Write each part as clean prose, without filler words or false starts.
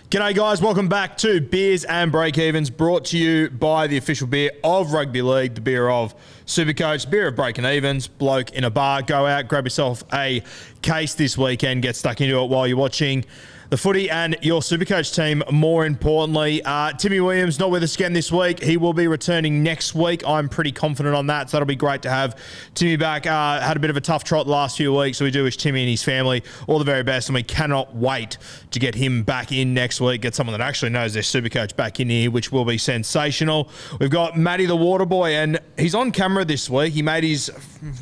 G'day guys, welcome back to Beers and Breakevens, brought to you by the official beer of Rugby League, the beer of Supercoach, beer of Breaking Evens, bloke in a bar. Go out, grab yourself a case this weekend, get stuck into it while you're watching the footy and your Supercoach team, more importantly. Timmy Williams not with us again this week. He will be returning next week. I'm pretty confident on that, so that'll be great to have Timmy back. Had a bit of a tough trot the last few weeks, so we do wish Timmy and his family all the very best, and we cannot wait to get him back in next week, get someone that actually knows their Supercoach back in here, which will be sensational. We've got Matty the Waterboy, and he's on camera this week. He made his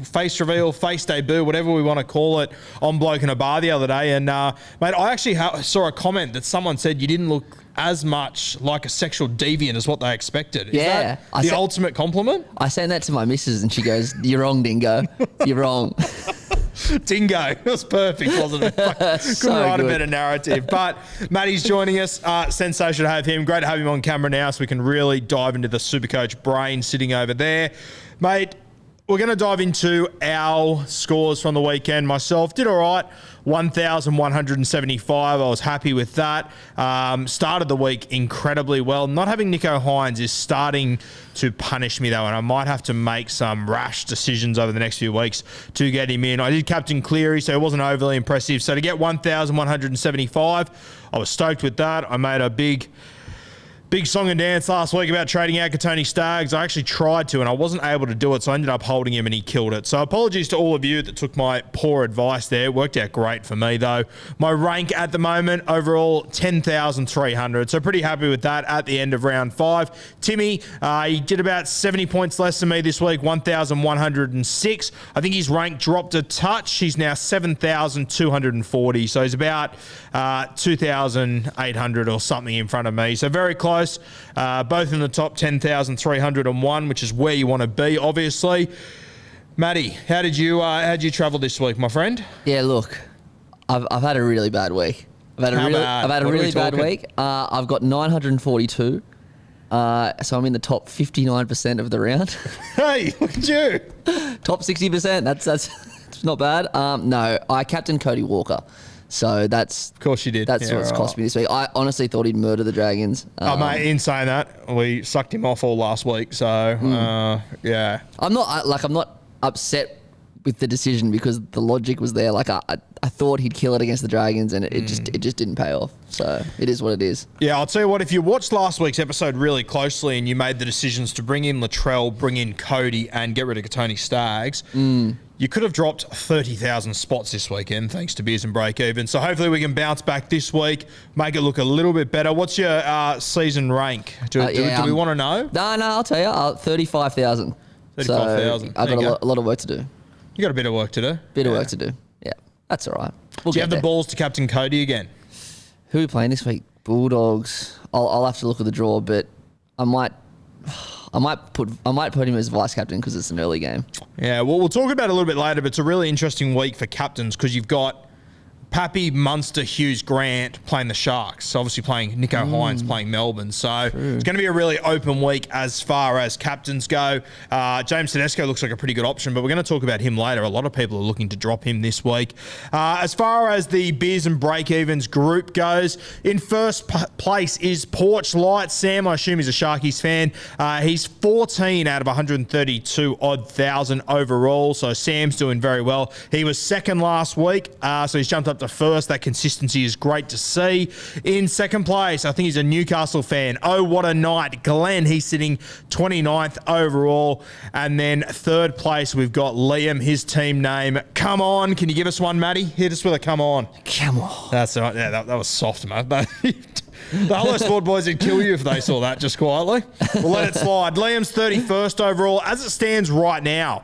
face reveal, face debut, whatever we want to call it, on Bloke in a Bar the other day. And, mate, I actually saw a comment that someone said you didn't look as much like a sexual deviant as what they expected. Is that the ultimate compliment? I sent that to my missus and she goes, "You're wrong, Dingo. You're wrong." Dingo. It was perfect, wasn't it? Couldn't write a better narrative. But Matty's joining us. Sensational to have him. Great to have him on camera now so we can really dive into the Supercoach brain sitting over there. Mate, we're going to dive into our scores from the weekend. Myself did all right, 1,175. I was happy with that. Started the week incredibly well. Not having Nicho Hynes is starting to punish me, though, and I might have to make some rash decisions over the next few weeks to get him in. I did captain Cleary, so it wasn't overly impressive. So to get 1,175, I was stoked with that. I made a big song and dance last week about trading out Captaincy Stags. I actually tried to, and I wasn't able to do it, so I ended up holding him, and he killed it. So apologies to all of you that took my poor advice there. It worked out great for me, though. My rank at the moment, overall, 10,300. So pretty happy with that at the end of round 5. Timmy, he did about 70 points less than me this week, 1,106. I think his rank dropped a touch. He's now 7,240. So he's about 2,800 or something in front of me. So very close. Both in the top 10,301, which is where you want to be, obviously. Matty, how did you travel this week, my friend? Yeah, look, I've had a really bad week. I've had a really bad week. I've got 942. So I'm in the top 59% of the round. Hey, look at you. Top 60%. That's not bad. No, I captained Cody Walker. So that's... Of course you did. That's what's cost me this week. I honestly thought he'd murder the Dragons. Mate, in saying that, we sucked him off all last week. So, yeah. I'm not upset with the decision because the logic was there. Like, I thought he'd kill it against the Dragons, and it just didn't pay off. So it is what it is. Yeah, I'll tell you what, if you watched last week's episode really closely and you made the decisions to bring in Latrell, bring in Cody, and get rid of Captaincy Stags, you could have dropped 30,000 spots this weekend thanks to Beers and Breakeven. So hopefully we can bounce back this week, make it look a little bit better. What's your season rank? Do we want to know? No, I'll tell you. 35,000. 35,000. So I've got a lot of work to do. You got a bit of work to do? Bit of work to do. Yeah, that's all right. Do you have the balls to captain Cody again? Who are we playing this week? Bulldogs. I'll have to look at the draw, but I might put him as vice captain because it's an early game. Yeah, well, we'll talk about it a little bit later, but it's a really interesting week for captains because you've got Pappy, Munster, Hughes, Grant playing the Sharks. So obviously playing Nicho Hynes playing Melbourne. So it's going to be a really open week as far as captains go. James Tedesco looks like a pretty good option, but we're going to talk about him later. A lot of people are looking to drop him this week. As far as the Beers and Breakevens group goes, in first place is Porch Light. Sam, I assume he's a Sharkies fan. He's 14 out of 132 odd thousand overall. So Sam's doing very well. He was second last week, so he's jumped up to first. That consistency is great to see. In second place, I think he's a Newcastle fan. Oh, what a night. Glenn, he's sitting 29th overall. And then third place, we've got Liam, his team name. Come on. Can you give us one, Matty? Hit us with a come on. Come on. That's right. Yeah, that was soft, mate. The Hello Sport boys would kill you if they saw that just quietly. We'll let it slide. Liam's 31st overall. As it stands right now,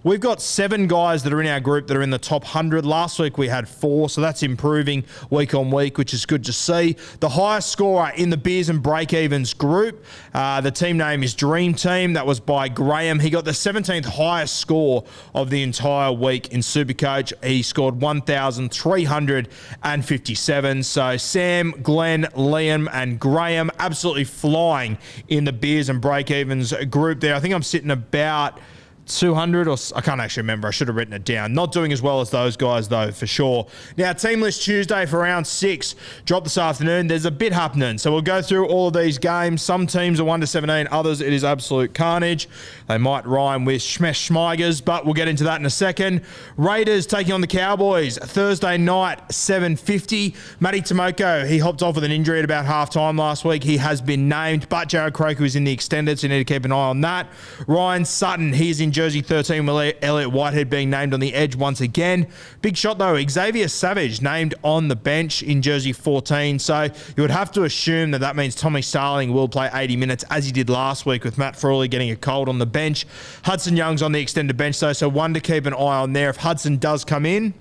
we've got 7 guys that are in our group that are in the top 100. Last week we had 4, so that's improving week on week, which is good to see. The highest scorer in the Beers and Breakevens group, the team name is Dream Team. That was by Graham. He got the 17th highest score of the entire week in Supercoach. He scored 1,357. So Sam, Glenn, Liam, and Graham absolutely flying in the Beers and Breakevens group there. I think I'm sitting about 200 or I can't actually remember. I should have written it down. Not doing as well as those guys though, for sure. Now, team list Tuesday for round 6 drop this afternoon. There's a bit happening, so we'll go through all of these games. Some teams are 1-17, others it is absolute carnage. They might rhyme with Schmesh Schmeigers, but we'll get into that in a second. Raiders taking on the Cowboys Thursday night, 7:50. Matty Tomoko, he hopped off with an injury at about half-time last week. He has been named, but Jared Croker is in the extended, so you need to keep an eye on that. Ryan Sutton, he's in jersey 13 with Elliot Whitehead being named on the edge once again. Big shot though, Xavier Savage named on the bench in jersey 14. So you would have to assume that means Tommy Starling will play 80 minutes as he did last week with Matt Frawley getting a cold on the bench. Hudson Young's on the extended bench though, so one to keep an eye on there. If Hudson does come in,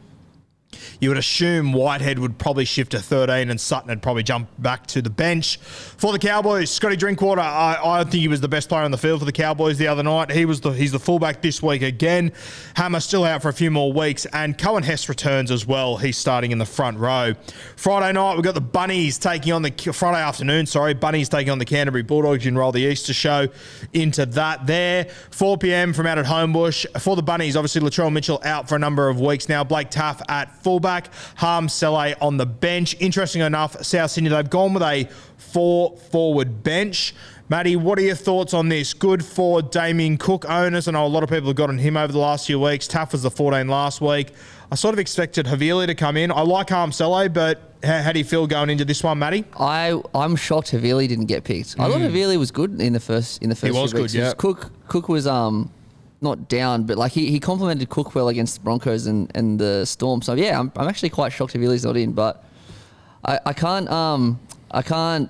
you would assume Whitehead would probably shift to 13 and Sutton would probably jump back to the bench. For the Cowboys, Scotty Drinkwater, I think he was the best player on the field for the Cowboys the other night. He's the fullback this week again. Hammer still out for a few more weeks, and Cohen Hess returns as well. He's starting in the front row. Friday night, we've got the Bunnies taking on Friday afternoon, Bunnies taking on the Canterbury Bulldogs. You can roll the Easter show into that there. 4 p.m. from out at Homebush. For the Bunnies, obviously Latrell Mitchell out for a number of weeks now. Blake Taff at fullback, Harm Saleh on the bench. Interesting enough, South Sydney, they've gone with a 4-forward bench. Matty, what are your thoughts on this? Good for Damien Cook owners. I know a lot of people have got on him over the last few weeks. Taff was the 14 last week. I sort of expected Havili to come in. I like Harm Saleh, but how do you feel going into this one, Matty? I'm shocked Havili didn't get picked. I thought Havili was good in the first. He was good, yeah. Cook was not down, but like he complimented Cook well against the Broncos and the Storm. So yeah, I'm actually quite shocked Havili's not in, but I can't.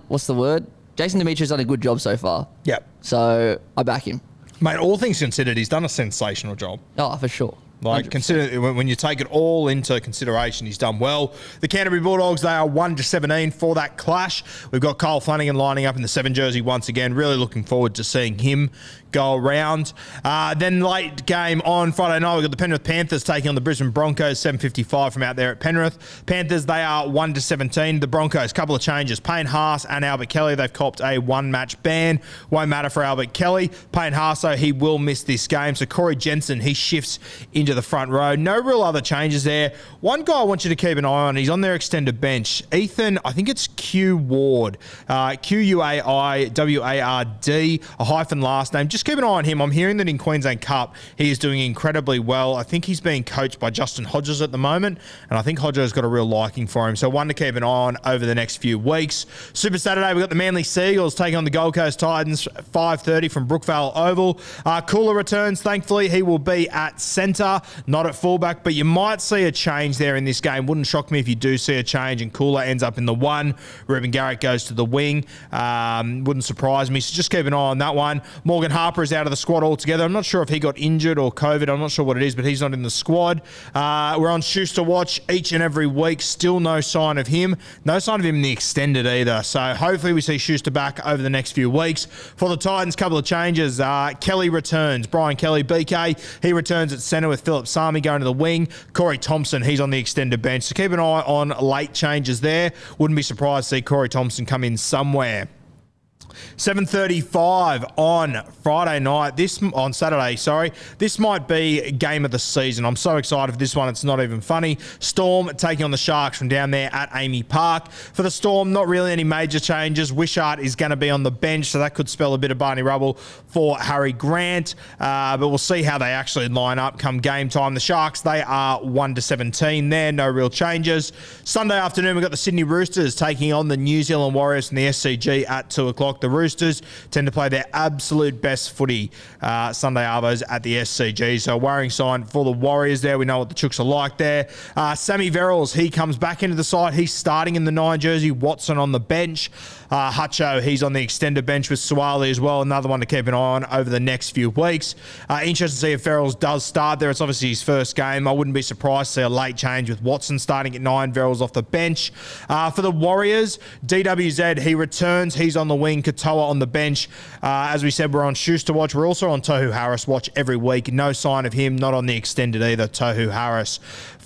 What's the word? Jason Demetriou's done a good job so far. Yep. So I back him. Mate, all things considered, he's done a sensational job. Oh, for sure. Like, 100%. Consider when you take it all into consideration, he's done well. The Canterbury Bulldogs, they are 1-17 for that clash. We've got Kyle Flanagan lining up in the 7 jersey once again. Really looking forward to seeing him go around. Then late game on Friday night, we've got the Penrith Panthers taking on the Brisbane Broncos, 7:55 from out there at Penrith. Panthers, they are 1-17. The Broncos, couple of changes. Payne Haas and Albert Kelly, they've copped a 1-match ban. Won't matter for Albert Kelly. Payne Haas, though, he will miss this game. So Corey Jensen, he shifts into the front row. No real other changes there. One guy I want you to keep an eye on, he's on their extended bench. Ethan, I think it's Q Ward. Quaiward, a hyphen last name. Just keep an eye on him. I'm hearing that in Queensland Cup, he is doing incredibly well. I think he's being coached by Justin Hodges at the moment, and I think Hodges has got a real liking for him. So one to keep an eye on over the next few weeks. Super Saturday, we've got the Manly Seagulls taking on the Gold Coast Titans, 5:30 from Brookvale Oval. Cooler returns, thankfully. He will be at centre, not at fullback, but you might see a change there in this game. Wouldn't shock me if you do see a change and Cooler ends up in the 1. Reuben Garrett goes to the wing. Wouldn't surprise me. So just keep an eye on that one. Morgan Harper is out of the squad altogether. I'm not sure if he got injured or COVID. I'm not sure what it is, but he's not in the squad. We're on Schuster watch each and every week. Still no sign of him. No sign of him in the extended either. So hopefully we see Schuster back over the next few weeks. For the Titans, couple of changes. Kelly returns. Brian Kelly, BK, he returns at centre with Philip Sami going to the wing. Corey Thompson, he's on the extended bench. So keep an eye on late changes there. Wouldn't be surprised to see Corey Thompson come in somewhere. 7:35 on Friday night. On Saturday, sorry. This might be game of the season. I'm so excited for this one. It's not even funny. Storm taking on the Sharks from down there at Amy Park. For the Storm, not really any major changes. Wishart is going to be on the bench, so that could spell a bit of Barney rubble for Harry Grant. But we'll see how they actually line up come game time. The Sharks, they are 1-17 there. No real changes. Sunday afternoon, we've got the Sydney Roosters taking on the New Zealand Warriors from the SCG at 2 o'clock. The Roosters tend to play their absolute best footy Sunday arvos at the SCG. So a worrying sign for the Warriors there. We know what the Chooks are like there. Sammy Verrills, he comes back into the side. He's starting in the 9 jersey. Watson on the bench. Hutcho, he's on the extended bench with Suwali as well. Another one to keep an eye on over the next few weeks. Interested to see if Verrills does start there. It's obviously his first game. I wouldn't be surprised to see a late change with Watson starting at 9, Verrills off the bench. For the Warriors, DWZ, he returns. He's on the wing. Katoa on the bench. As we said, we're on Schuster watch. We're also on Tohu Harris watch every week. No sign of him, not on the extended either, Tohu Harris.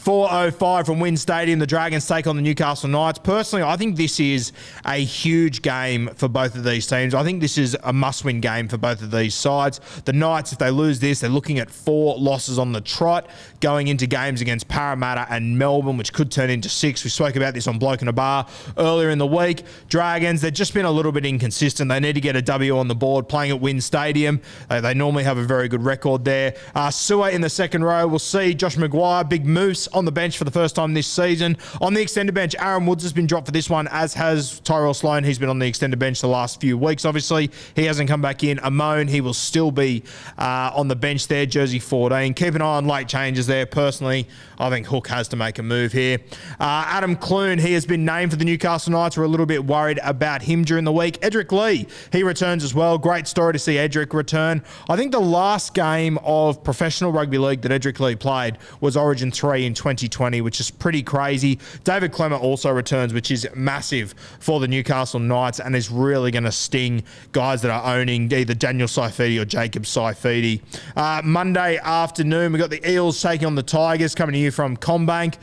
4:05 from Wynn Stadium. The Dragons take on the Newcastle Knights. Personally, I think this is a huge game for both of these teams. I think this is a must-win game for both of these sides. The Knights, if they lose this, they're looking at 4 losses on the trot going into games against Parramatta and Melbourne, which could turn into 6. We spoke about this on Bloke in a Bar earlier in the week. Dragons, they've just been a little bit inconsistent. They need to get a W on the board playing at Wynn Stadium. They normally have a very good record there. Su'a in the second row. We'll see Josh Maguire, Big Moose, on the bench for the first time this season. On the extended bench, Aaron Woods has been dropped for this one, as has Tyrell Sloan. He's been on the extended bench the last few weeks. Obviously, he hasn't come back in. Amon, he will still be on the bench there, jersey 14. Keep an eye on late changes there. Personally, I think Hook has to make a move here. Adam Clune, he has been named for the Newcastle Knights. We're a little bit worried about him during the week. Edric Lee, he returns as well. Great story to see Edric return. I think the last game of professional rugby league that Edric Lee played was Origin 3 in 2020, which is pretty crazy. David Clemmer also returns, which is massive for the Newcastle Knights and is really going to sting guys that are owning either Daniel Saifidi or Jacob Saifidi. Monday afternoon, we've got the Eels taking on the Tigers, coming to you from CommBank.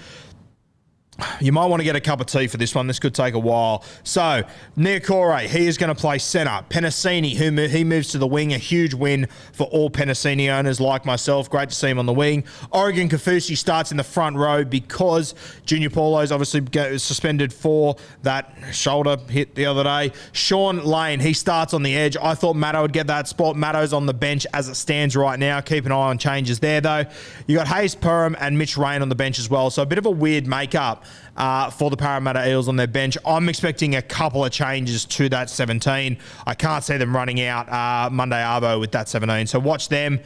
You might want to get a cup of tea for this one. This could take a while. So, Niokore, he is going to play centre. Penasini, he moves to the wing. A huge win for all Penasini owners like myself. Great to see him on the wing. Oregon Kafusi starts in the front row because Junior Paulo's obviously suspended for that shoulder hit the other day. Sean Lane, he starts on the edge. I thought Matto would get that spot. Matto's on the bench as it stands right now. Keep an eye on changes there, though. You got Hayes Perham and Mitch Rain on the bench as well. So, a bit of a weird makeup for the Parramatta Eels on their bench. I'm expecting a couple of changes to that 17. I can't see them running out Monday Arvo with that 17, so watch them.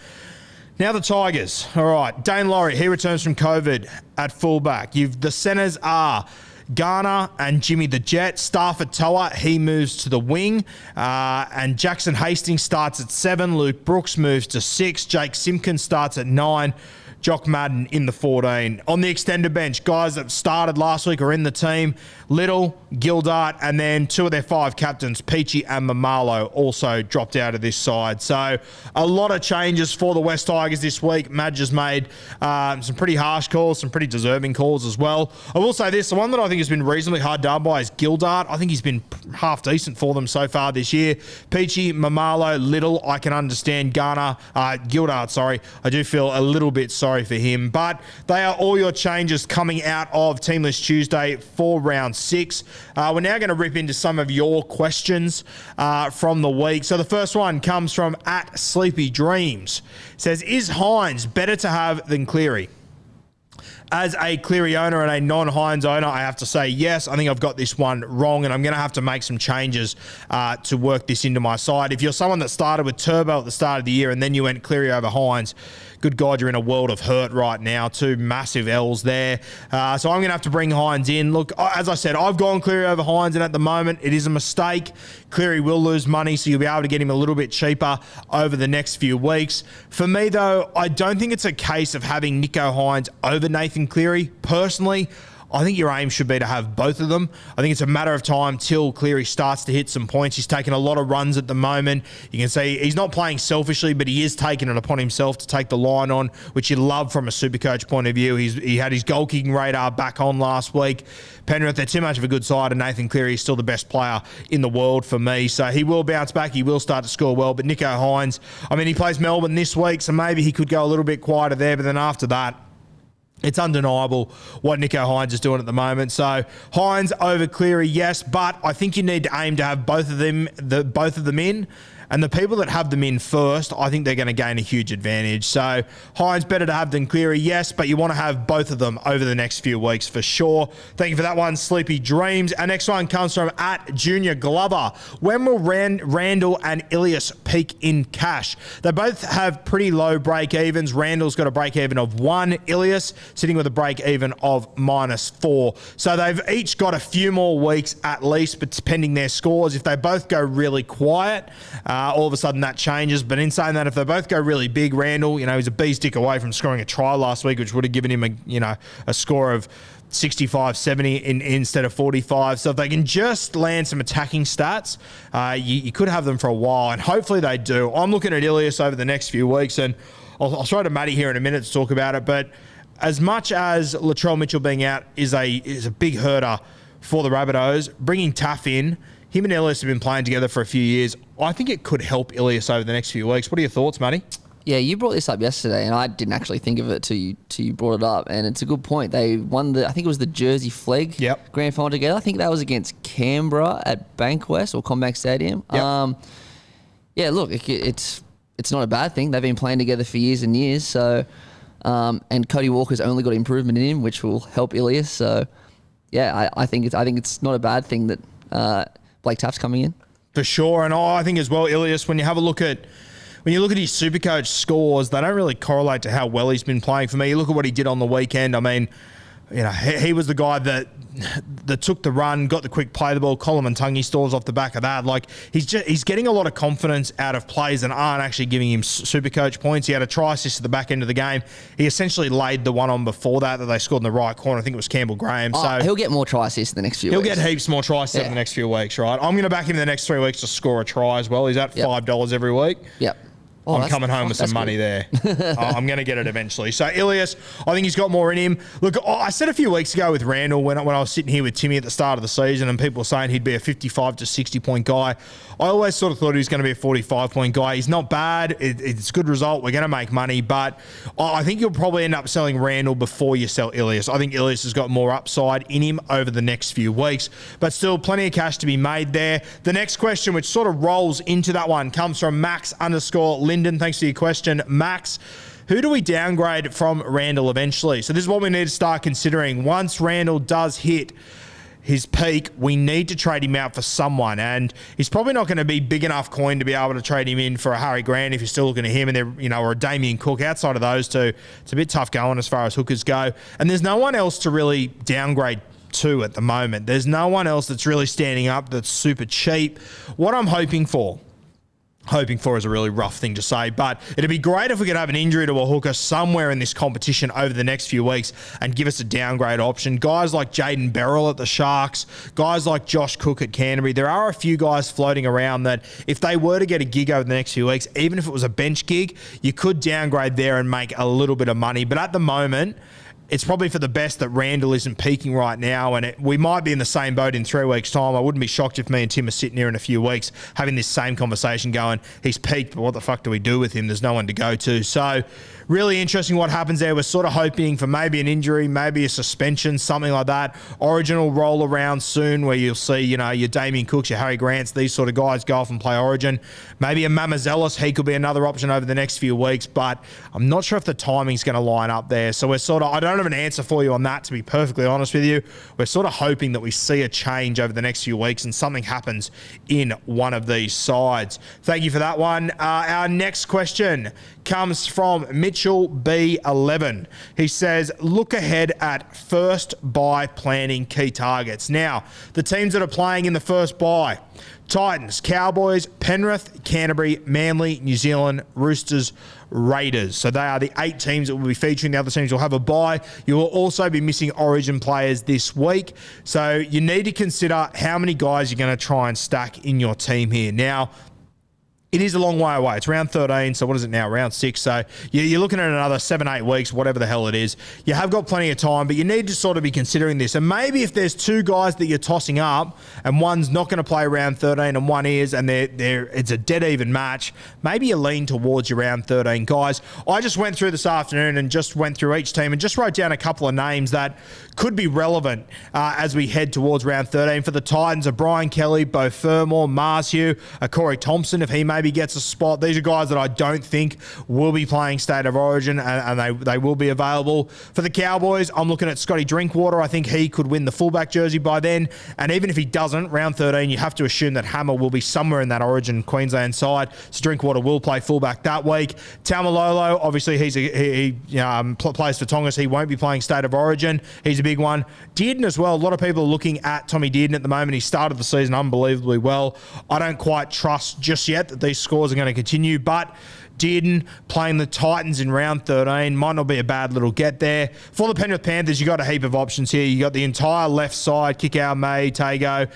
Now the Tigers. All right, Dane Laurie, he returns from COVID at fullback. The centres are Garner and Jimmy the Jet. Stafford Toa, he moves to the wing. And Jackson Hastings starts at 7. Luke Brooks moves to 6. Jake Simpkins starts at 9. Jock Madden in the 14. On the extended bench, guys that started last week are in the team. Little, Gildart, and then 2 of their 5 captains, Peachy and Mamalo, also dropped out of this side. So a lot of changes for the West Tigers this week. Madge has made some pretty harsh calls, some pretty deserving calls as well. I will say this, the one that I think has been reasonably hard done by is Gildart. I think he's been half decent for them so far this year. Peachy, Mamalo, Little, I can understand. Gildart, sorry. I do feel a little bit sorry for him, but they are all your changes coming out of Team List Tuesday for round 6. We're now going to rip into some of your questions from the week. So the first one comes from @SleepyDreams. It says, is Hines better to have than Cleary? As a Cleary owner and a non-Hines owner, I have to say yes. I think I've got this one wrong, and I'm going to have to make some changes to work this into my side. If you're someone that started with Turbo at the start of the year and then you went Cleary over Hines, good God, you're in a world of hurt right now. 2 massive L's there. So I'm going to have to bring Hines in. Look, as I said, I've gone Cleary over Hines, and at the moment, it is a mistake. Cleary will lose money, so you'll be able to get him a little bit cheaper over the next few weeks. For me, though, I don't think it's a case of having Nicho Hines over Nathan Cleary. Personally, I think your aim should be to have both of them. I think it's a matter of time till Cleary starts to hit some points. He's taking a lot of runs at the moment. You can see he's not playing selfishly, but he is taking it upon himself to take the line on, which you love from a Supercoach point of view. He had his goal-kicking radar back on last week. Penrith, they're too much of a good side, and Nathan Cleary is still the best player in the world for me. So he will bounce back. He will start to score well. But Nicho Hines, I mean, he plays Melbourne this week, so maybe he could go a little bit quieter there. But then after that, it's undeniable what Nicho Hines is doing at the moment. So Hines over Cleary, yes, but I think you need to aim to have both of them in. And the people that have them in first, I think they're going to gain a huge advantage. So Hines better to have than Cleary, yes, but you want to have both of them over the next few weeks for sure. Thank you for that one, Sleepy Dreams. Our next one comes from @Junior Glover. When will Randall and Ilias peak in cash? They both have pretty low break-evens. Randall's got a break-even of 1. Ilias sitting with a break-even of -4. So they've each got a few more weeks at least, but depending their scores. If they both go really quiet, all of a sudden that changes. But in saying that, if they both go really big, Randall, he's a bee's dick away from scoring a try last week, which would have given him a score of 65, 70 instead of 45. So if they can just land some attacking stats, you could have them for a while, and hopefully they do. I'm looking at Ilias over the next few weeks, and I'll throw to Matty here in a minute to talk about it, but as much as Latrell Mitchell being out is a big hurter for the Rabbitohs, bringing Taff in, him and Ilias have been playing together for a few years. I think it could help Ilias over the next few weeks. What are your thoughts, Matty? Yeah, you brought this up yesterday, and I didn't actually think of it till you brought it up, and it's a good point. They won I think it was the Jersey Flegg grand final together. I think that was against Canberra at Bankwest or Combank Stadium. Yep. Look, it's not a bad thing. They've been playing together for years and years. So, and Cody Walker's only got improvement in him, which will help Ilias. So, yeah, I think it's not a bad thing that Blake Taft's coming in. For sure, and I think as well, Ilias, when you look at his Supercoach scores, they don't really correlate to how well he's been playing. For me, you look at what he did on the weekend. I mean, he was the guy that took the run, got the quick play the ball. Colin Tungy stores off the back of that. Like he's getting a lot of confidence out of plays that aren't actually giving him Supercoach points. He had a try assist at the back end of the game. He essentially laid the one on before that they scored in the right corner. I think it was Campbell Graham. So he'll get more try assists in the next few weeks. He'll get heaps more try assists in the next few weeks, right? I'm going to back him in the next 3 weeks to score a try as well. He's at $5 every week. Yep. I'm coming home with some money there. I'm going to get it eventually. So Ilias, I think he's got more in him. Look, I said a few weeks ago with Randall when I was sitting here with Timmy at the start of the season and people were saying he'd be a 55 to 60 point guy. I always sort of thought he was going to be a 45 point guy. He's not bad. It's a good result. We're going to make money, but I think you'll probably end up selling Randall before you sell Ilias. I think Ilias has got more upside in him over the next few weeks, but still plenty of cash to be made there. The next question, which sort of rolls into that one, comes from Max_Linden. Thanks for your question, Max. Who do we downgrade from Randall eventually? So this is what we need to start considering. Once Randall does hit his peak, we need to trade him out for someone, and he's probably not going to be big enough coin to be able to trade him in for a Harry Grant if you're still looking at him, and or a Damien Cook. Outside of those two, it's a bit tough going as far as hookers go, and there's no one else to really downgrade to at the moment. There's no one else that's really standing up that's super cheap. What I'm hoping for is a really rough thing to say, but it'd be great if we could have an injury to a hooker somewhere in this competition over the next few weeks and give us a downgrade option. Guys like Jaden Beryl at the Sharks, guys like Josh Cook at Canterbury. There are a few guys floating around that if they were to get a gig over the next few weeks, even if it was a bench gig, you could downgrade there and make a little bit of money. But at the moment, it's probably for the best that Randall isn't peaking right now, and we might be in the same boat in 3 weeks' time. I wouldn't be shocked if me and Tim are sitting here in a few weeks having this same conversation going, he's peaked, but what the fuck do we do with him? There's no one to go to. So really interesting what happens there. We're sort of hoping for maybe an injury, maybe a suspension, something like that. Origin will roll around soon where you'll see, your Damien Cooks, your Harry Grants, these sort of guys go off and play Origin. Maybe a Mamazelis, he could be another option over the next few weeks, but I'm not sure if the timing's going to line up there. So I don't have an answer for you on that, to be perfectly honest with you. We're sort of hoping that we see a change over the next few weeks and something happens in one of these sides. Thank you for that one. Our next question comes from Mitchell B11. He says, look ahead at first buy planning key targets. Now, the teams that are playing in the first buy: Titans, Cowboys, Penrith, Canterbury, Manly, New Zealand, Roosters, Raiders. So they are the 8 teams that will be featuring. The other teams will have a bye. You will also be missing Origin players this week. So you need to consider how many guys you're going to try and stack in your team here. Now, it is a long way away. It's round 13, so what is it now? Round 6. So you're looking at another 7-8 weeks, whatever the hell it is. You have got plenty of time, but you need to sort of be considering this. And maybe if there's 2 guys that you're tossing up and one's not going to play round 13 and one is, and it's a dead even match, maybe you lean towards your round 13 guys. I just went through this afternoon and just went through each team and just wrote down a couple of names that could be relevant as we head towards round 13. For the Titans, a Brian Kelly, Beau Fermor, Marshall, a Corey Thompson, if he maybe gets a spot. These are guys that I don't think will be playing State of Origin, and they will be available. For the Cowboys, I'm looking at Scotty Drinkwater. I think he could win the fullback jersey by then, and even if he doesn't, round 13, you have to assume that Hammer will be somewhere in that Origin Queensland side, so Drinkwater will play fullback that week. Taumalolo, obviously he plays for Tongas. He won't be playing State of Origin. He's a big one. Dearden as well. A lot of people are looking at Tommy Dearden at the moment. He started the season unbelievably well. I don't quite trust just yet that these scores are going to continue, but Dearden playing the Titans in round 13. Might not be a bad little get there. For the Penrith Panthers, you got a heap of options here. You got the entire left side, Kikau, May, Tago,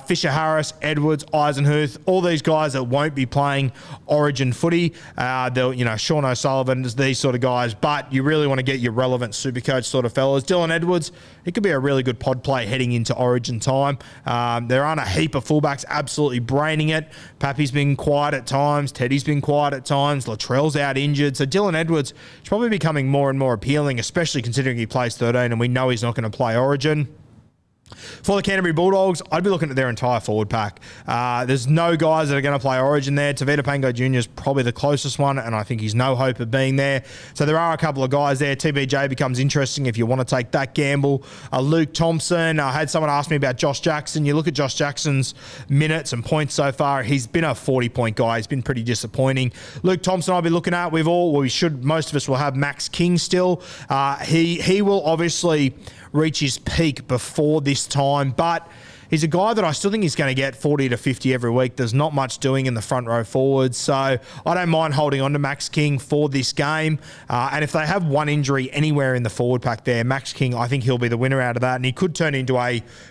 Fisher Harris, Edwards, Eisenhuth, all these guys that won't be playing Origin footy. They'll, Sean O'Sullivan, these sort of guys, but you really want to get your relevant Supercoach sort of fellas. Dylan Edwards, he could be a really good pod play heading into Origin time. There aren't a heap of fullbacks absolutely braining it. Pappy's been quiet at times. Teddy's been quiet at times. Latrell's out injured. So Dylan Edwards is probably becoming more and more appealing, especially considering he plays 13 and we know he's not going to play Origin. For the Canterbury Bulldogs, I'd be looking at their entire forward pack. There's no guys that are going to play Origin there. Tavita Pango Jr. is probably the closest one, and I think he's no hope of being there. So there are a couple of guys there. TBJ becomes interesting if you want to take that gamble. Luke Thompson. I had someone ask me about Josh Jackson. You look at Josh Jackson's minutes and points so far. He's been a 40-point guy. He's been pretty disappointing. Luke Thompson I'll be looking at. Most of us will have Max King still. He will obviously reach his peak before this time, but he's a guy that I still think he's going to get 40 to 50 every week. There's not much doing in the front row forwards, so I don't mind holding on to Max King for this game. And if they have one injury anywhere in the forward pack there, Max King, I think he'll be the winner out of that, and he could turn into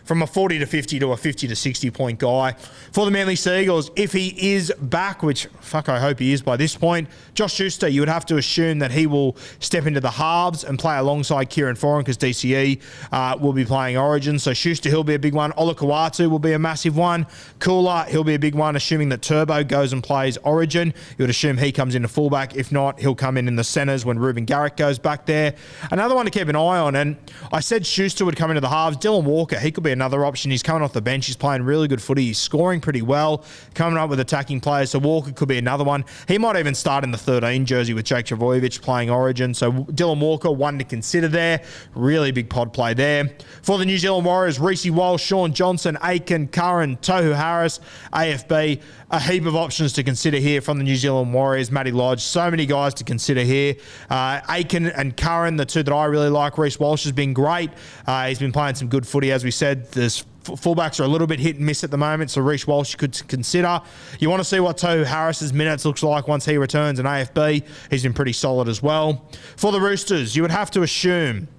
from a 40 to 50 to a 50 to 60 point guy. For the Manly Seagulls, if he is back, which I hope he is by this point, Josh Schuster, you would have to assume that he will step into the halves and play alongside Kieran Foran because DCE will be playing Origin. So Schuster, he'll be a big one. Olakau'atu will be a massive one. Kula, he'll be a big one, assuming that Turbo goes and plays Origin. You would assume he comes into fullback. If not, he'll come in the centres when Ruben Garrick goes back there. Another one to keep an eye on, and I said Schuster would come into the halves. Dylan Walker, he could be another option. He's coming off the bench. He's playing really good footy. He's scoring pretty well, coming up with attacking players. So Walker could be another one. He might even start in the 13 jersey with Jake Trbojevic playing Origin. So Dylan Walker, one to consider there. Really big pod play there. For the New Zealand Warriors, Reece Walsh, Sean Johnson, Aiken, Curran, Tohu Harris, AFB. A heap of options to consider here from the New Zealand Warriors. Matty Lodge, so many guys to consider here. Aiken and Curran, the two that I really like. Reece Walsh has been great. He's been playing some good footy, as we said. There's fullbacks are a little bit hit and miss at the moment, so Reece Walsh you could consider. You want to see what Tohu Harris's minutes looks like once he returns in AFB. He's been pretty solid as well. For the Roosters, you would have to assume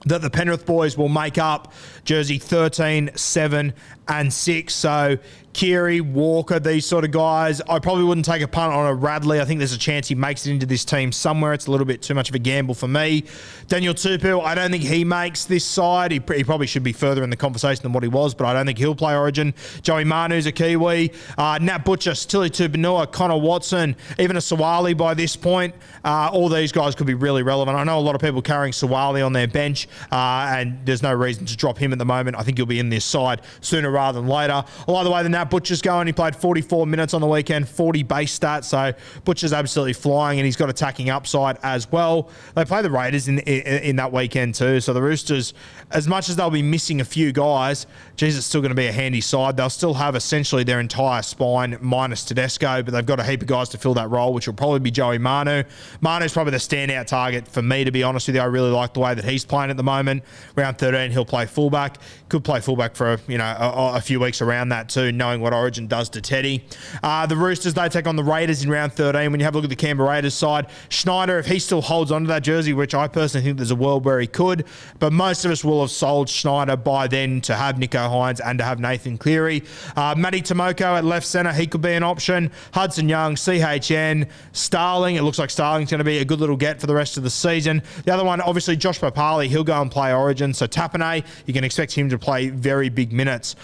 that the Penrith boys will make up jersey 13, 7 and 6. So Keary, Walker, these sort of guys. I probably wouldn't take a punt on a Radley. I think there's a chance he makes it into this team somewhere. It's a little bit too much of a gamble for me. Daniel Tupou, I don't think he makes this side. He probably should be further in the conversation than what he was, but I don't think he'll play Origin. Joey Manu's a Kiwi. Nat Butcher, Stili Tupanua, Connor Watson, even a Sawali by this point. All these guys could be really relevant. I know a lot of people carrying Sawali on their bench, and there's no reason to drop him at the moment. I think he'll be in this side sooner rather than later. I like the way the Nat Butcher's going. He played 44 minutes on the weekend, 40 base stats, so Butcher's absolutely flying, and he's got attacking upside as well. They play the Raiders in that weekend too, so the Roosters, as much as they'll be missing a few guys, geez, it's still going to be a handy side. They'll still have essentially their entire spine minus Tedesco, but they've got a heap of guys to fill that role, which will probably be Joey Manu. Manu's probably the standout target for me, to be honest with you. I really like the way that he's playing at the moment. Round 13, he'll play fullback. Could play fullback for a few weeks around that too, knowing what Origin does to Teddy. The Roosters, they take on the Raiders in round 13. When you have a look at the Canberra Raiders side, Schneider, if he still holds onto that jersey, which I personally think there's a world where he could, but most of us will have sold Schneider by then to have Nico Hines and to have Nathan Cleary. Matty Tomoko at left centre, he could be an option. Hudson Young, CHN, Starling. It looks like Starling's going to be a good little get for the rest of the season. The other one, obviously, Josh Papali, he'll go and play Origin. So Tapane, you can expect him to play very big minutes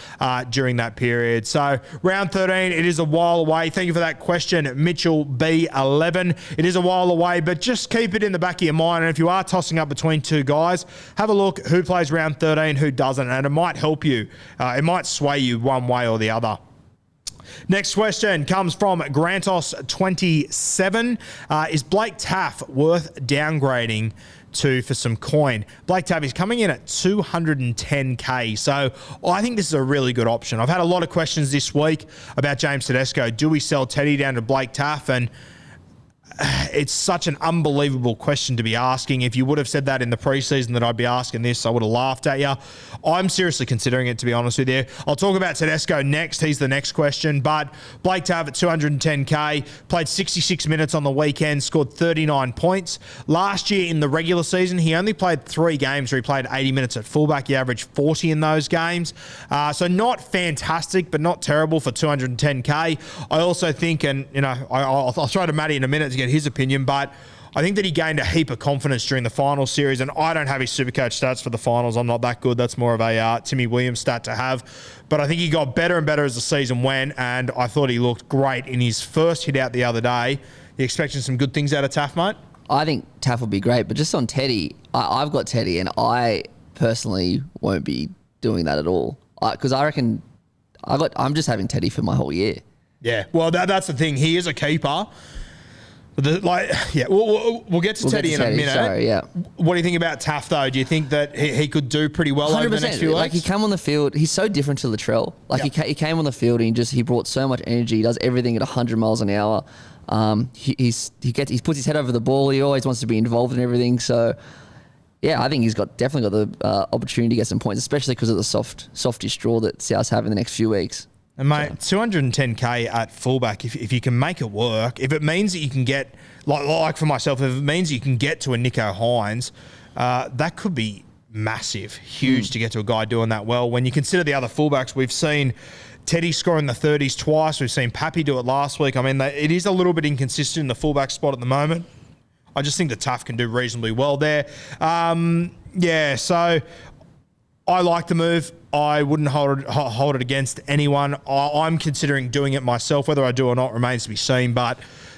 during that period. So round 13, it is a while away. Thank you for that question, Mitchell B11. It is a while away, but just keep it in the back of your mind. And if you are tossing up between two guys, have a look who plays round 13, who doesn't, and it might help you. It might sway you one way or the other. Next question comes from Grantos27. Is Blake Taff worth downgrading to for some coin? Blake Taff is coming in at 210k, so I think this is a really good option. I've had a lot of questions this week about James Tedesco. Do we sell Teddy down to Blake Taff? And it's such an unbelievable question to be asking. If you would have said that in the preseason that I'd be asking this, I would have laughed at you. I'm seriously considering it, to be honest with you. I'll talk about Tedesco next. He's the next question. But Blake Tav at 210K, played 66 minutes on the weekend, scored 39 points. Last year in the regular season, he only played 3 games where he played 80 minutes at fullback. He averaged 40 in those games. So not fantastic, but not terrible for 210K. I also think, and I'll throw to Matty in a minute to get his opinion, but I think that he gained a heap of confidence during the final series, and I don't have his Supercoach stats for the finals. I'm not that good. That's more of a Timmy Williams stat to have. But I think he got better and better as the season went, and I thought he looked great in his first hit out the other day. You expecting some good things out of Taff, mate? I think Taff will be great, but just on Teddy, I've got Teddy, and I personally won't be doing that at all. Because I reckon I'm just having Teddy for my whole year. Yeah, well, that's the thing. He is a keeper. We'll get to Teddy in a minute. Sorry, yeah. What do you think about Taff, though? Do you think that he could do pretty well over the next few weeks? Like, he came on the field. He's so different to Latrell. Like, he came on the field and he brought so much energy. He does everything at 100 miles an hour. He puts his head over the ball. He always wants to be involved in everything. So, yeah, I think he's definitely got the opportunity to get some points, especially because of the softish draw that Souths have in the next few weeks. And mate, 210K at fullback, if you can make it work, if it means that you can get, like for myself, if it means you can get to a Nico Hines, that could be massive, huge to get to a guy doing that well. When you consider the other fullbacks, we've seen Teddy score in the 30s twice. We've seen Pappy do it last week. I mean, it is a little bit inconsistent in the fullback spot at the moment. I just think the Taff can do reasonably well there. So I like the move. I wouldn't hold it against anyone. I'm considering doing it myself. Whether I do or not remains to be seen, but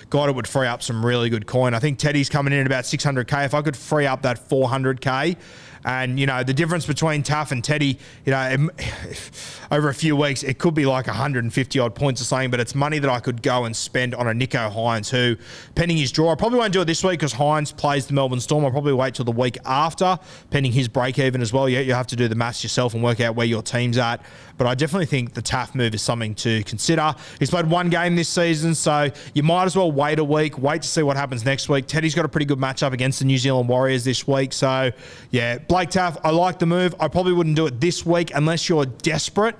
God, it would free up some really good coin. I think Teddy's coming in at about 600K. If I could free up that 400K, and, the difference between Taff and Teddy, over a few weeks, it could be like 150-odd points or something, but it's money that I could go and spend on a Nico Hines who, pending his draw, I probably won't do it this week because Hines plays the Melbourne Storm. I'll probably wait till the week after, pending his break even as well. You have to do the maths yourself and work out where your team's at. But I definitely think the Taff move is something to consider. He's played 1 game this season, so you might as well wait a week, wait to see what happens next week. Teddy's got a pretty good matchup against the New Zealand Warriors this week. So, yeah, Blake Taff, I like the move. I probably wouldn't do it this week unless you're desperate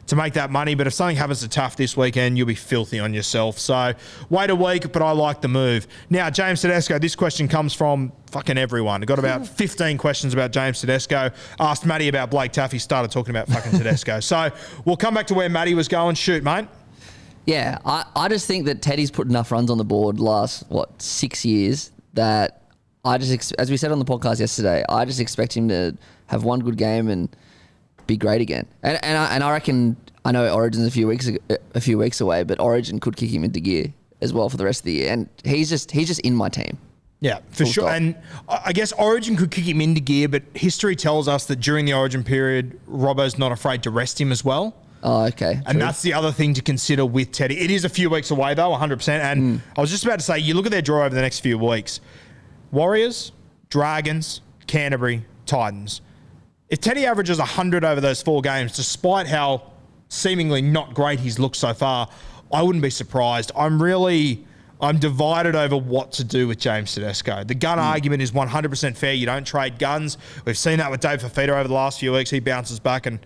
to make that money. But if something happens to Taff this weekend, you'll be filthy on yourself. So wait a week, but I like the move. Now, James Tedesco, this question comes from fucking everyone. I got about 15 questions about James Tedesco. Asked Matty about Blake Taff. He started talking about fucking Tedesco. So we'll come back to where Matty was going. Shoot, mate. Yeah, I just think that Teddy's put enough runs on the board last, 6 years that as we said on the podcast yesterday, I just expect him to have one good game and be great again. And I reckon, I know Origin's a few weeks away, but Origin could kick him into gear as well for the rest of the year. And he's just in my team. Yeah, for sure. Stop. And I guess Origin could kick him into gear, but history tells us that during the Origin period, Robbo's not afraid to rest him as well. Oh, okay. And that's the other thing to consider with Teddy. It is a few weeks away, though, 100%. And I was just about to say, you look at their draw over the next few weeks. Warriors, Dragons, Canterbury, Titans. If Teddy averages 100 over those 4 games, despite how seemingly not great he's looked so far, I wouldn't be surprised. I'm divided over what to do with James Tedesco. The gun argument is 100% fair. You don't trade guns. We've seen that with Dave Fafita over the last few weeks. He bounces back and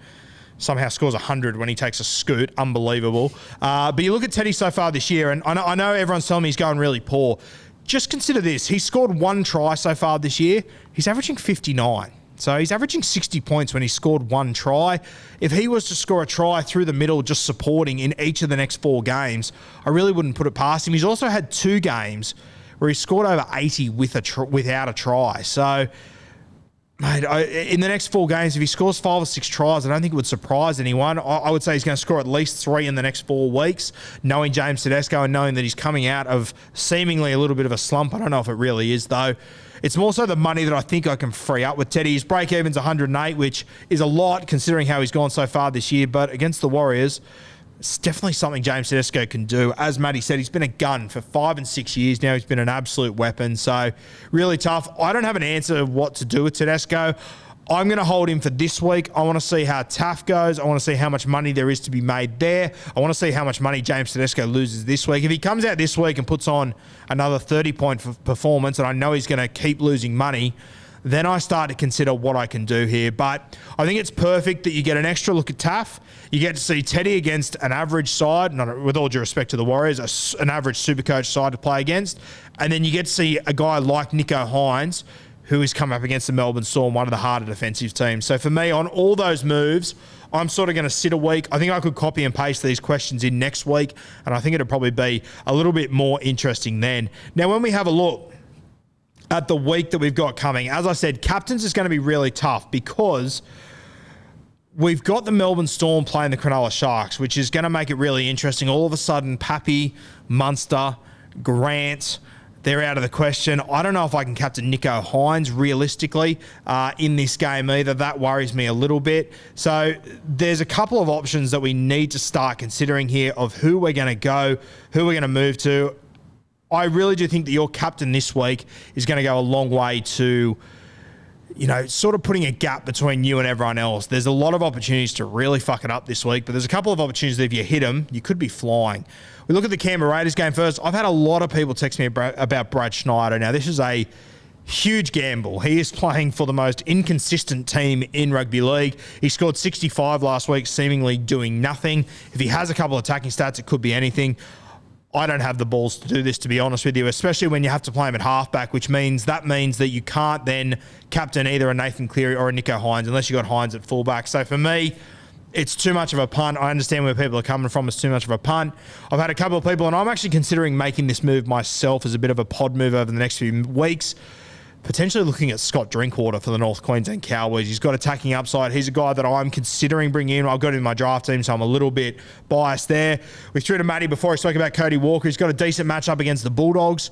somehow scores 100 when he takes a scoot. Unbelievable. But you look at Teddy so far this year, and I know everyone's telling me he's going really poor. Just consider this. He's scored 1 try so far this year. He's averaging 59. So he's averaging 60 points when he scored 1 try. If he was to score a try through the middle, just supporting in each of the next 4 games, I really wouldn't put it past him. He's also had 2 games where he scored over 80 without a try. So, mate, in the next 4 games, if he scores 5 or 6 tries, I don't think it would surprise anyone. I would say he's going to score at least 3 in the next 4 weeks, knowing James Tedesco and knowing that he's coming out of seemingly a little bit of a slump. I don't know if it really is, though. It's more so the money that I think I can free up with Teddy. His break-even's 108, which is a lot considering how he's gone so far this year. But against the Warriors, it's definitely something James Tedesco can do. As Matty said, he's been a gun for 5 and 6 years now. He's been an absolute weapon. So really tough. I don't have an answer of what to do with Tedesco. I'm going to hold him for this week. I want to see how TAF goes. I want to see how much money there is to be made there. I want to see how much money James Tedesco loses this week. If he comes out this week and puts on another 30-point performance, and I know he's going to keep losing money, then I start to consider what I can do here. But I think it's perfect that you get an extra look at TAF. You get to see Teddy against an average side, with all due respect to the Warriors, an average Supercoach side to play against. And then you get to see a guy like Nicho Hynes, who has come up against the Melbourne Storm, one of the harder defensive teams. So for me, on all those moves, I'm sort of going to sit a week. I think I could copy and paste these questions in next week, and I think it'll probably be a little bit more interesting then. Now, when we have a look at the week that we've got coming, as I said, captains is going to be really tough because we've got the Melbourne Storm playing the Cronulla Sharks, which is going to make it really interesting. All of a sudden, Pappy, Munster, Grant, they're out of the question. I don't know if I can captain Nicho Hynes realistically in this game either. That worries me a little bit. So there's a couple of options that we need to start considering here of who we're going to go, who we're going to move to. I really do think that your captain this week is going to go a long way to, sort of putting a gap between you and everyone else. There's a lot of opportunities to really fuck it up this week, but there's a couple of opportunities that if you hit them, you could be flying. We look at the Canberra Raiders game first. I've had a lot of people text me about Brad Schneider. Now, this is a huge gamble. He is playing for the most inconsistent team in rugby league. He scored 65 last week, seemingly doing nothing. If he has a couple of attacking stats, it could be anything. I don't have the balls to do this, to be honest with you, especially when you have to play him at halfback, which means that you can't then captain either a Nathan Cleary or a Nicho Hynes unless you got Hynes at fullback. So for me, it's too much of a punt. I understand where people are coming from. It's too much of a punt. I've had a couple of people, and I'm actually considering making this move myself as a bit of a pod move over the next few weeks. Potentially looking at Scott Drinkwater for the North Queensland Cowboys. He's got attacking upside. He's a guy that I'm considering bringing in. I've got him in my draft team, so I'm a little bit biased there. We threw to Matty before. I spoke about Cody Walker. He's got a decent matchup against the Bulldogs.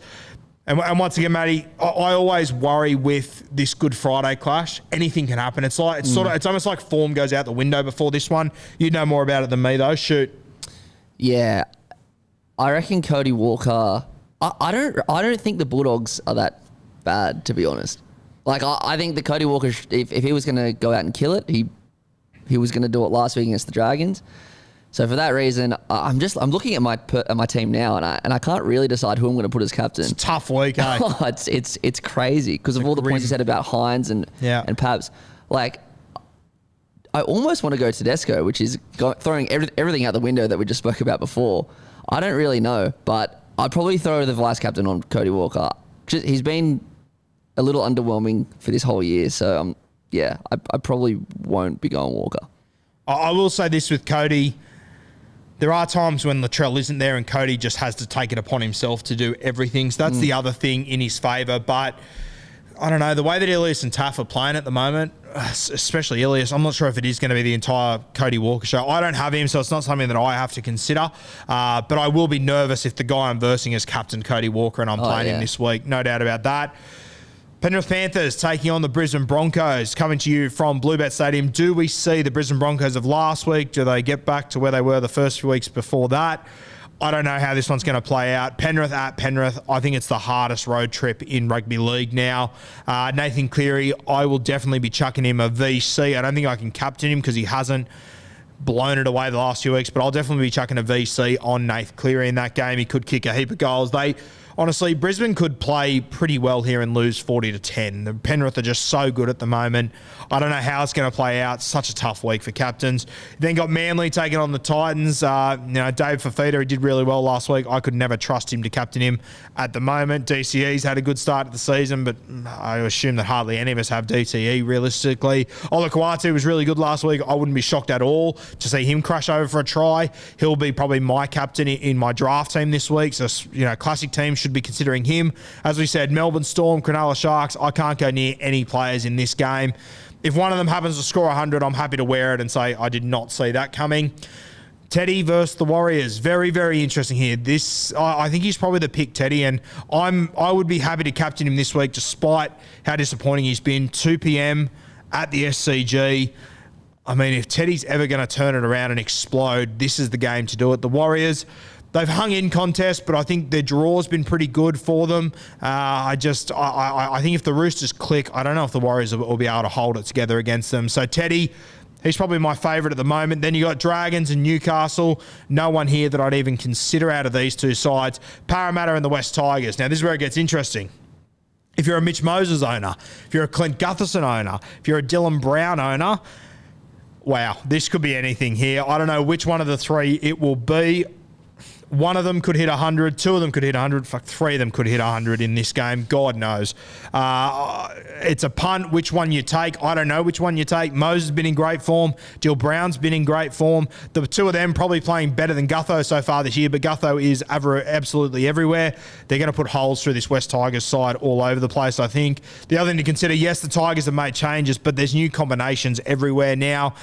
And once again, Matty, I always worry with this Good Friday clash. Anything can happen. It's almost like form goes out the window before this one. You know more about it than me, though. Shoot. Yeah, I reckon Cody Walker. I don't think the Bulldogs are that bad, to be honest. Like I think that Cody Walker, if he was going to go out and kill it, he was going to do it last week against the Dragons. So for that reason, I'm looking at my team now, and I can't really decide who I'm going to put as captain. It's a tough week, eh? It's crazy because of all the points you said about Hynes and Pabs. Like, I almost want to go Tedesco, which is throwing everything out the window that we just spoke about before. I don't really know, but I'd probably throw the vice captain on Cody Walker. He's been a little underwhelming for this whole year, so I probably won't be going Walker. I will say this with Cody. There are times when Latrell isn't there and Cody just has to take it upon himself to do everything. So that's the other thing in his favour. But I don't know, the way that Ilias and Taff are playing at the moment, especially Ilias, I'm not sure if it is going to be the entire Cody Walker show. I don't have him, so it's not something that I have to consider. But I will be nervous if the guy I'm versing is Captain Cody Walker and I'm playing him this week. No doubt about that. Penrith Panthers taking on the Brisbane Broncos, coming to you from Bluebet Stadium. Do we see the Brisbane Broncos of last week? Do they get back to where they were the first few weeks before that? I don't know how this one's going to play out. Penrith at Penrith, I think it's the hardest road trip in rugby league now. Nathan Cleary, I will definitely be chucking him a VC. I don't think I can captain him because he hasn't blown it away the last few weeks, but I'll definitely be chucking a VC on Nathan Cleary in that game. He could kick a heap of goals. Honestly, Brisbane could play pretty well here and lose 40-10. The Penrith are just so good at the moment. I don't know how it's going to play out. Such a tough week for captains. Then got Manly taking on the Titans. Dave Fafita, he did really well last week. I could never trust him to captain him at the moment. DCE's had a good start to the season, but I assume that hardly any of us have DTE realistically. Ola Kawatu was really good last week. I wouldn't be shocked at all to see him crash over for a try. He'll be probably my captain in my draft team this week. So, classic teams should be considering him. As we said, Melbourne Storm, Cronulla Sharks, I can't go near any players in this game. If one of them happens to score 100, I'm happy to wear it and say I did not see that coming. Teddy versus the Warriors. Very, very interesting here. I think he's probably the pick, Teddy, and I would be happy to captain him this week despite how disappointing he's been. 2 p.m. at the SCG. I mean, if Teddy's ever going to turn it around and explode, this is the game to do it. The Warriors, They've hung in contests, but I think their draw's been pretty good for them. I think if the Roosters click, I don't know if the Warriors will be able to hold it together against them. So Teddy, he's probably my favourite at the moment. Then you got Dragons and Newcastle. No one here that I'd even consider out of these two sides. Parramatta and the West Tigers. Now, this is where it gets interesting. If you're a Mitch Moses owner, if you're a Clint Gutherson owner, if you're a Dylan Brown owner, wow, this could be anything here. I don't know which one of the three it will be. One of them could hit 100. Two of them could hit 100. Fuck, three of them could hit 100 in this game. God knows. It's a punt. Which one you take? I don't know which one you take. Moses has been in great form. Dill Brown's been in great form. The two of them probably playing better than Gutho so far this year, but Gutho is absolutely everywhere. They're going to put holes through this West Tigers side all over the place, I think. The other thing to consider, yes, the Tigers have made changes, but there's new combinations everywhere now,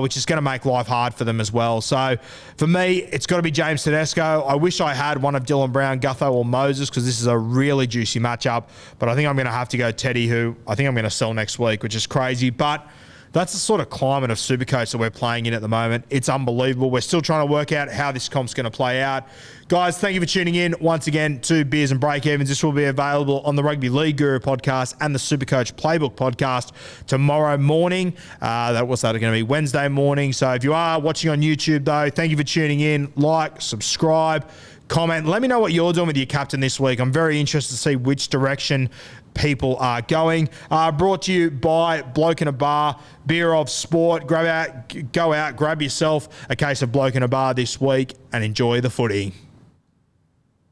which is going to make life hard for them as well. So for me, it's got to be James Tedesco. I wish I had one of Dylan Brown, Gutho, or Moses because this is a really juicy matchup. But I think I'm going to have to go Teddy, who I think I'm going to sell next week, which is crazy. But that's the sort of climate of Supercoach that we're playing in at the moment. It's unbelievable. We're still trying to work out how this comp's going to play out. Guys, thank you for tuning in once again to Beers and Breakevens. This will be available on the Rugby League Guru podcast and the Supercoach Playbook podcast tomorrow morning. What's that going to be? Wednesday morning. So if you are watching on YouTube, though, thank you for tuning in. Like, subscribe, comment. Let me know what you're doing with your captain this week. I'm very interested to see which direction people are going. Brought to you by Bloke in a Bar, beer of sport. Go out, grab yourself a case of Bloke in a Bar this week and enjoy the footy.